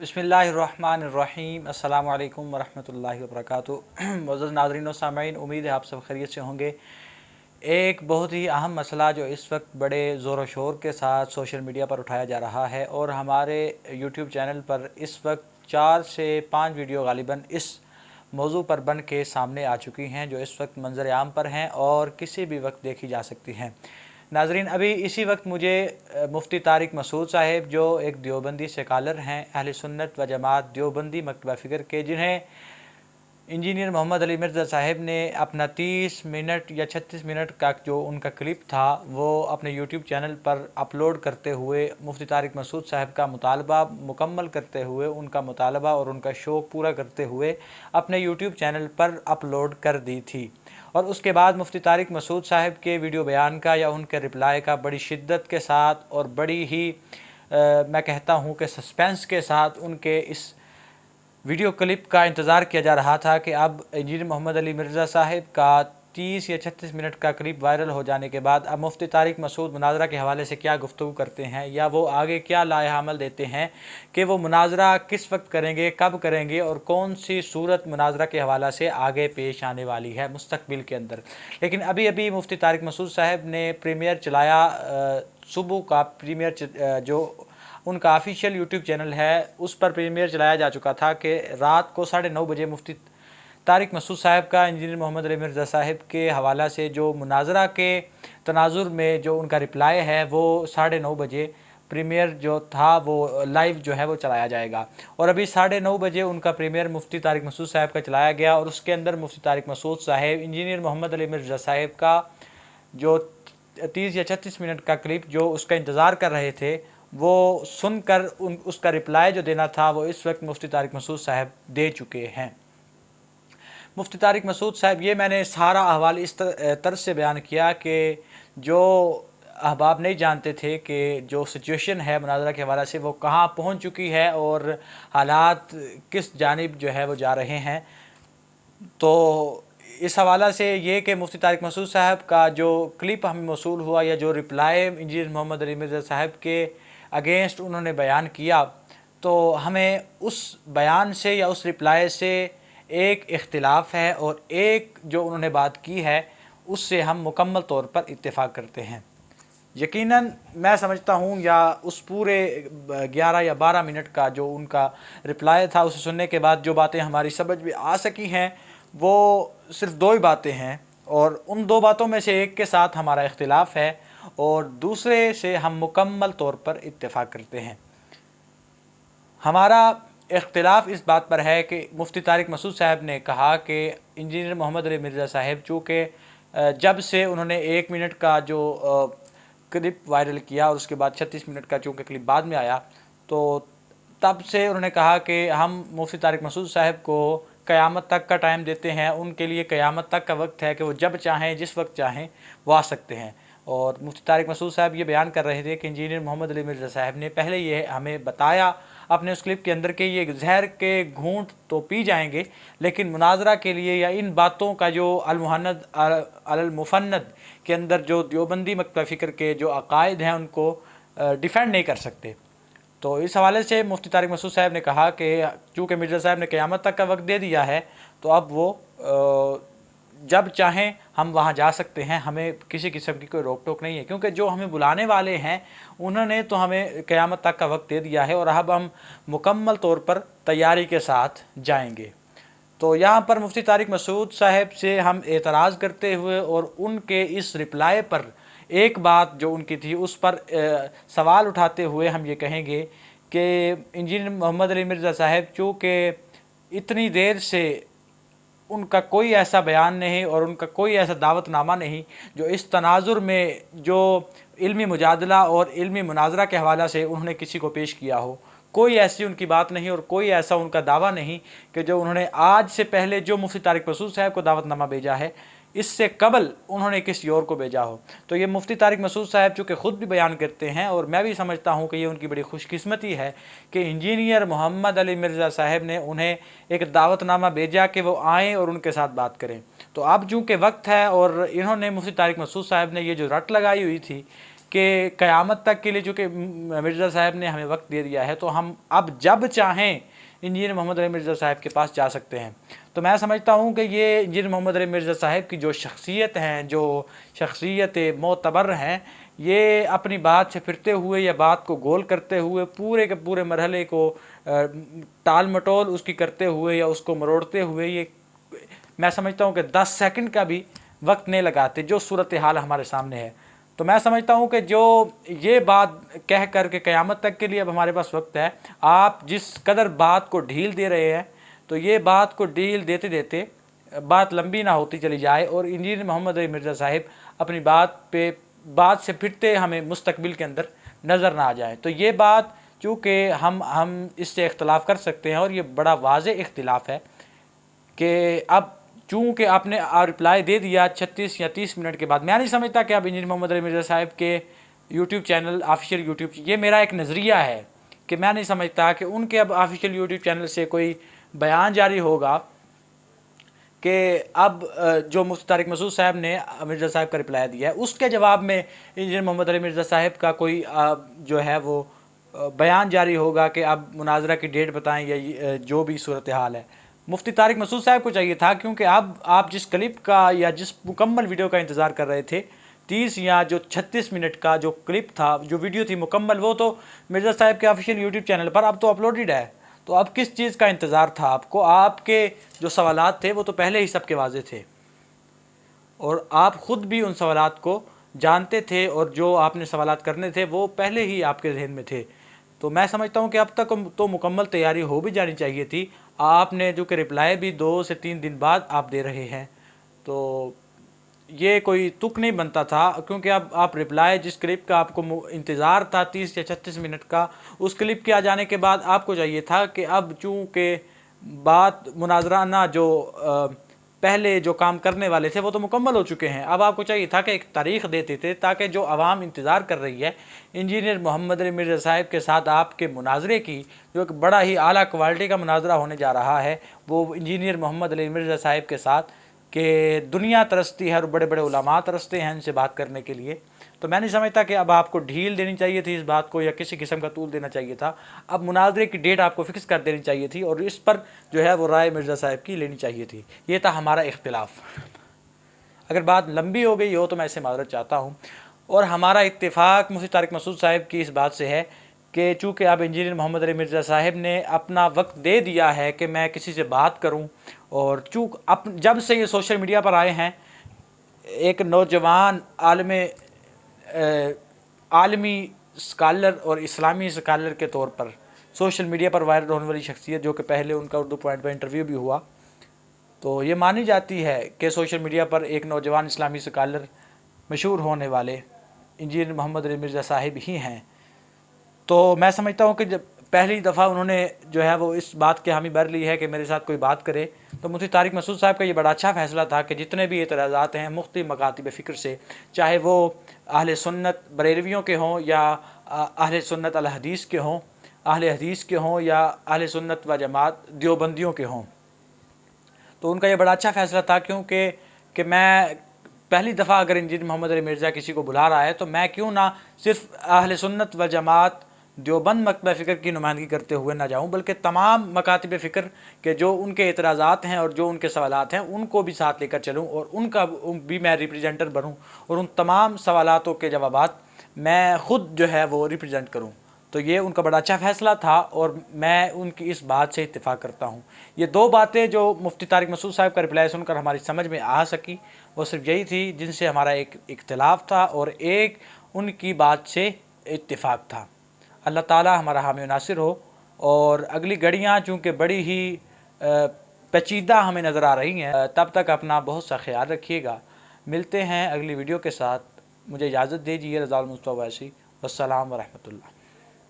बिस्मिल्लाहिर्रहमानिर्रहीम। अस्सलामु अलैकुम वरहमतुल्लाहि वबरकातुहू। मुअज़्ज़ज़ नाज़रीन व सामईन, उम्मीद है आप सब खैरियत से होंगे। एक बहुत ही अहम मसला जो इस वक्त बड़े ज़ोर व शोर के साथ सोशल मीडिया पर उठाया जा रहा है और हमारे यूट्यूब चैनल पर इस वक्त 4 से 5 वीडियो गालिबन इस मौजू पर बन के सामने आ चुकी हैं, जो इस वक्त मंज़र आम पर हैं और किसी भी वक्त देखी जा सकती हैं। नाज़रीन, अभी इसी वक्त मुझे मुफ्ती तारिक मसूद साहिब, जो एक देवबंदी स्कॉलर हैं, अहले सुन्नत व जमात देवबंदी मकतबा फ़िक्र के, जिन्हें इंजीनियर मोहम्मद अली मिर्ज़ा साहिब ने अपना 30 मिनट या 36 मिनट का जो उनका क्लिप था वो अपने यूट्यूब चैनल पर अपलोड करते हुए मुफ्ती तारिक मसूद साहिब का मुतालबा मुकम्मल करते हुए, उनका मुतालबा और उनका शौक़ पूरा करते हुए अपने यूट्यूब चैनल पर अपलोड कर दी थी। और उसके बाद मुफ्ती तारिक मसूद साहिब के वीडियो बयान का या उनके रिप्लाई का बड़ी शिद्दत के साथ और बड़ी ही मैं कहता हूँ कि सस्पेंस के साथ उनके इस वीडियो क्लिप का इंतज़ार किया जा रहा था कि अब इंजीनियर मोहम्मद अली मिर्ज़ा साहिब का 30 या 36 मिनट का क्लिप वायरल हो जाने के बाद अब मुफ्ती तारिक मसूद मुनाजरा के हवाले से क्या गुफ्तगू करते हैं या वो आगे क्या लाएहामल देते हैं कि वो मुनाजरा किस वक्त करेंगे, कब करेंगे और कौन सी सूरत मुनाजरा के हवाले से आगे पेश आने वाली है मुस्तकबिल के अंदर। लेकिन अभी अभी मुफ्ती तारिक मसूद साहब ने प्रीमियर चलाया, सुबह का प्रीमियर जो उनका ऑफिशियल यूट्यूब चैनल है उस पर प्रीमियर चलाया जा चुका था कि रात को 9:30 बजे मुफ्ती तारिक मसूद साहब का इंजीनियर मोहम्मद अली मिर्ज़ा साहिब के हवाला से जो मुनाजरा के तनाजुर में जो उनका रिप्लाई है वो 9:30 बजे प्रीमियर जो था वो लाइव जो है वो चलाया जाएगा। और अभी 9:30 बजे उनका प्रीमियर मुफ्ती तारिक मसूद साहब का चलाया गया और उसके अंदर मुफ्ती तारिक मसूद साहब इंजीनियर मोहम्मद अली मिर्ज़ा साहिब का जो 30 या 36 मिनट का क्लिप जो उसका इंतज़ार कर रहे थे वो सुनकर उसका रिप्लाई जो देना था वो इस वक्त मुफ्ती तारिक मसूद साहब दे चुके हैं। मुफ्ती तारिक मसूद साहब, ये मैंने सारा अहवाल इस तरह से बयान किया कि जो अहबाब नहीं जानते थे कि जो सिचुएशन है मुनाजरा के हवाले से वो कहाँ पहुँच चुकी है और हालात किस जानिब जो है वो जा रहे हैं। तो इस हवाला से ये कि मुफ्ती तारिक मसूद साहब का जो क्लिप हमें मौसूल हुआ या जो रिप्लाई इंजीनियर मोहम्मद अली मिर्ज़ा साहब के अगेंस्ट उन्होंने बयान किया, तो हमें उस बयान से या उस रिप्लाई से एक इख्तिलाफ़ है और एक जो उन्होंने बात की है उससे हम मुकम्मल तौर पर इत्तेफाक करते हैं। यकीनन मैं समझता हूँ या उस पूरे 11 या 12 मिनट का जो उनका रिप्लाई था उसे सुनने के बाद जो बातें हमारी समझ में आ सकी हैं वो सिर्फ़ 2 ही बातें हैं और उन 2 बातों में से एक के साथ हमारा इख्तिलाफ़ है और दूसरे से हम मुकम्मल तौर पर इत्तेफाक करते हैं। हमारा इख्तिलाफ़ इस बात पर है कि मुफ्ती तारिक मसूद साहब ने कहा कि इंजीनियर मोहम्मद अली मिर्ज़ा साहब चूँकि जब से उन्होंने 1 मिनट का जो क्लिप वायरल किया और उसके बाद 36 मिनट का चूँकि क्लिप बाद में आया, तो तब से उन्होंने कहा कि हम मुफ्ती तारिक मसूद साहब को क़यामत तक का टाइम देते हैं, उनके लिए क़यामत तक का वक्त है कि वो जब चाहें जिस वक्त चाहें वो आ सकते हैं। और मुफ्ती तारिक मसूद साहब ये बयान कर रहे थे कि इंजीनियर मोहम्मद अली मिर्ज़ा साहब ने पहले ये हमें बताया अपने उस क्लिप के अंदर कि ये जहर के घूंट तो पी जाएंगे लेकिन मुनाजरा के लिए या इन बातों का जो अलमुहन्नद अल मुफन्नद के अंदर जो देवबंदी मकतबा फ़िक्र के जो अकायद हैं उनको डिफेंड नहीं कर सकते। तो इस हवाले से मुफ्ती तारिक मसूद साहब ने कहा कि चूँकि मिर्ज़ा साहब ने क़यामत तक का वक्त दे दिया है तो अब वो जब चाहें हम वहाँ जा सकते हैं, हमें किसी किस्म की कोई रोक टोक नहीं है, क्योंकि जो हमें बुलाने वाले हैं उन्होंने तो हमें क़यामत तक का वक्त दे दिया है और अब हम मुकम्मल तौर पर तैयारी के साथ जाएंगे। तो यहाँ पर मुफ्ती तारिक मसूद साहब से हम एतराज़ करते हुए और उनके इस रिप्लाई पर एक बात जो उनकी थी उस पर सवाल उठाते हुए हम ये कहेंगे कि इंजीनियर मोहम्मद अली मिर्ज़ा साहब चूँकि इतनी देर से उनका कोई ऐसा बयान नहीं और उनका कोई ऐसा दावतनामा नहीं जो इस तनाजुर में जो इल्मी मुजादला और इल्मी मुनाजरा के हवाले से उन्होंने किसी को पेश किया हो, कोई ऐसी उनकी बात नहीं और कोई ऐसा उनका दावा नहीं कि जो उन्होंने आज से पहले जो मुफ्ती तारिक मसूद साहब को दावतनामा भेजा है इससे कबल उन्होंने किसी और को भेजा हो। तो ये मुफ्ती तारिक मसूद साहब चूँकि ख़ुद भी बयान करते हैं और मैं भी समझता हूँ कि ये उनकी बड़ी खुशकिस्मती है कि इंजीनियर मोहम्मद अली मिर्ज़ा साहब ने उन्हें एक दावतनामा भेजा कि वो आएँ और उनके साथ बात करें। तो अब चूँकि वक्त है और इन्होंने मुफ्ती तारिक मसूद साहब ने ये जो रट लगाई हुई थी कि क़यामत तक के लिए चूँकि मिर्ज़ा साहब ने हमें वक्त दे दिया है तो हम अब जब चाहें इंजीनियर मोहम्मद अली मिर्ज़ा साहब के पास जा सकते हैं। तो मैं समझता हूँ कि ये इंजीनियर मोहम्मद अली मिर्ज़ा साहब की जो शख्सियत हैं, जो शख्सियत मोतबर हैं, ये अपनी बात से फिरते हुए या बात को गोल करते हुए पूरे के पूरे मरहले को टाल मटोल उसकी करते हुए या उसको मरोड़ते हुए, ये मैं समझता हूँ कि 10 सेकंड का भी वक्त नहीं लगाते जो सूरत हाल हमारे सामने है। तो मैं समझता हूँ कि जो ये बात कह कर के क़यामत तक के लिए अब हमारे पास वक्त है, आप जिस कदर बात को ढील दे रहे हैं तो ये बात को ढील देते देते बात लंबी ना होती चली जाए और इंजीनियर मोहम्मद अली मिर्ज़ा साहिब अपनी बात से फिरते हमें मुस्तकबिल के अंदर नज़र ना आ जाए। तो ये बात चूँकि हम इससे इख्तलाफ कर सकते हैं और ये बड़ा वाज़े इख्तिलाफ़ है कि अब चूँकि आपने रिप्लाई दे दिया 36 या 30 मिनट के बाद, मैं नहीं समझता कि अब इंजीनियर मोहम्मद अली मिर्ज़ा साहब के यूट्यूब चैनल ऑफिशियल यूट्यूब, ये मेरा एक नज़रिया है कि मैं नहीं समझता कि उनके अब ऑफिशियल यूट्यूब चैनल से कोई बयान जारी होगा कि अब जो मुफ्ती तारिक मसूद साहब ने मिर्ज़ा साहब का रिप्लाई दिया है उसके जवाब में इंजीनियर मोहम्मद अली मिर्ज़ा साहब का कोई जो है वो बयान जारी होगा कि अब मुनाजरा की डेट बताएं या जो भी सूरत हाल है। मुफ्ती तारिक मसूद साहब को चाहिए था, क्योंकि अब आप जिस क्लिप का या जिस मुकम्मल वीडियो का इंतज़ार कर रहे थे 30 या जो 36 मिनट का जो क्लिप था, जो वीडियो थी मुकम्मल, वो तो मिर्ज़ा साहब के ऑफिशियल यूट्यूब चैनल पर अब तो अपलोडेड है। तो अब किस चीज़ का इंतज़ार था आपको? आपके जो सवालात थे वो तो पहले ही सबके वाज़े थे और आप ख़ुद भी उन सवालात को जानते थे और जो आपने सवालात करने थे वो पहले ही आपके जहन में थे। तो मैं समझता हूँ कि अब तक तो मुकम्मल तैयारी हो भी जानी चाहिए थी। आपने जो कि रिप्लाई भी 2 से 3 दिन बाद आप दे रहे हैं, तो ये कोई तुक नहीं बनता था, क्योंकि अब आप रिप्लाई जिस क्लिप का आपको इंतज़ार था 30 या 36 मिनट का, उस क्लिप के आ जाने के बाद आपको चाहिए था कि अब चूँकि बात मुनाजराना जो पहले जो काम करने वाले थे वो तो मुकम्मल हो चुके हैं, अब आपको चाहिए था कि एक तारीख़ देते थे ताकि जो आवाम इंतज़ार कर रही है इंजीनियर मोहम्मद अली मिर्ज़ा साहब के साथ आपके मुनाजरे की, जो एक बड़ा ही आला क्वालिटी का मुनाजरा होने जा रहा है, वो इंजीनियर मोहम्मद अली मिर्ज़ा साहब के साथ कि दुनिया तरसती है और बड़े बड़े उलमा तरसते हैं इनसे बात करने के लिए। तो मैं नहीं समझता कि अब आपको ढील देनी चाहिए थी इस बात को या किसी किस्म का तूल देना चाहिए था। अब मुनाजरे की डेट आपको फ़िक्स कर देनी चाहिए थी और इस पर जो है वो राय मिर्ज़ा साहब की लेनी चाहिए थी। ये था हमारा इख्तिलाफ़। अगर बात लंबी हो गई हो तो मैं इससे माज़रत चाहता हूँ। और हमारा इत्तेफाक मुफ्ती तारिक मसूद साहब की इस बात से है कि चूँकि अब इंजीनियर मोहम्मद अली मिर्ज़ा साहब ने अपना वक्त दे दिया है कि मैं किसी से बात करूँ, और जब से ये सोशल मीडिया पर आए हैं, एक नौजवान आलमी स्कॉलर और इस्लामी स्कॉलर के तौर पर सोशल मीडिया पर वायरल होने वाली शख्सियत, जो कि पहले उनका उर्दू पॉइंट पर इंटरव्यू भी हुआ, तो ये मानी जाती है कि सोशल मीडिया पर एक नौजवान इस्लामी स्कॉलर मशहूर होने वाले इंजीनियर मोहम्मद अली मिर्ज़ा साहिब ही हैं। तो मैं समझता हूँ कि जब पहली दफ़ा उन्होंने जो है वो इस बात की हामी भर ली है कि मेरे साथ कोई बात करे, तो मुफ्ती तारिक मसूद साहब का ये बड़ा अच्छा फ़ैसला था कि जितने भी एतराज़ात हैं मुख्तलिफ़ मकातिब फ़िक्र से, चाहे वो अहले सुन्नत बरेलवियों के हों या अहले सुन्नत अल हदीस के हों, अहले हदीस के हों या अहले सुन्नत व जमात देवबंदियों के हों, तो उनका ये बड़ा अच्छा फ़ैसला था। क्योंकि मैं पहली दफ़ा अगर इंजीनियर मोहम्मद अली मिर्ज़ा किसी को बुला रहा है तो मैं क्यों ना सिर्फ़ अहले सुन्नत व जमात देवबंद मकतब फ़िक्र की नुमाइंदगी करते हुए ना जाऊँ, बल्कि तमाम मकातिब फ़िक्र के जो उनके एतराज़ात हैं और जो उनके सवालात हैं उनको भी साथ लेकर चलूँ और उनका भी मैं रिप्रेजेंटर बनूँ और उन तमाम सवालातों के जवाबात मैं ख़ुद जो है वो रिप्रेजेंट करूँ। तो ये उनका बड़ा अच्छा फ़ैसला था और मैं उनकी इस बात से इत्तेफाक करता हूँ। ये 2 बातें जो मुफ्ती तारिक मसूद साहब का रिप्लाई सुनकर हमारी समझ में आ सकी, वो सिर्फ यही थी जिनसे हमारा एक इख्तिलाफ़ था और एक उनकी बात से इत्तेफाक था। अल्लाह ताला हमारा हामी नासिर हो। और अगली घड़ियाँ चूँकि बड़ी ही पेचीदा हमें नज़र आ रही हैं, तब तक अपना बहुत सा ख्याल रखिएगा। मिलते हैं अगली वीडियो के साथ। मुझे इजाज़त दीजिए। रज़ा मुस्तफ़ा वैसी। वस्सलाम व रहमतुल्लाह।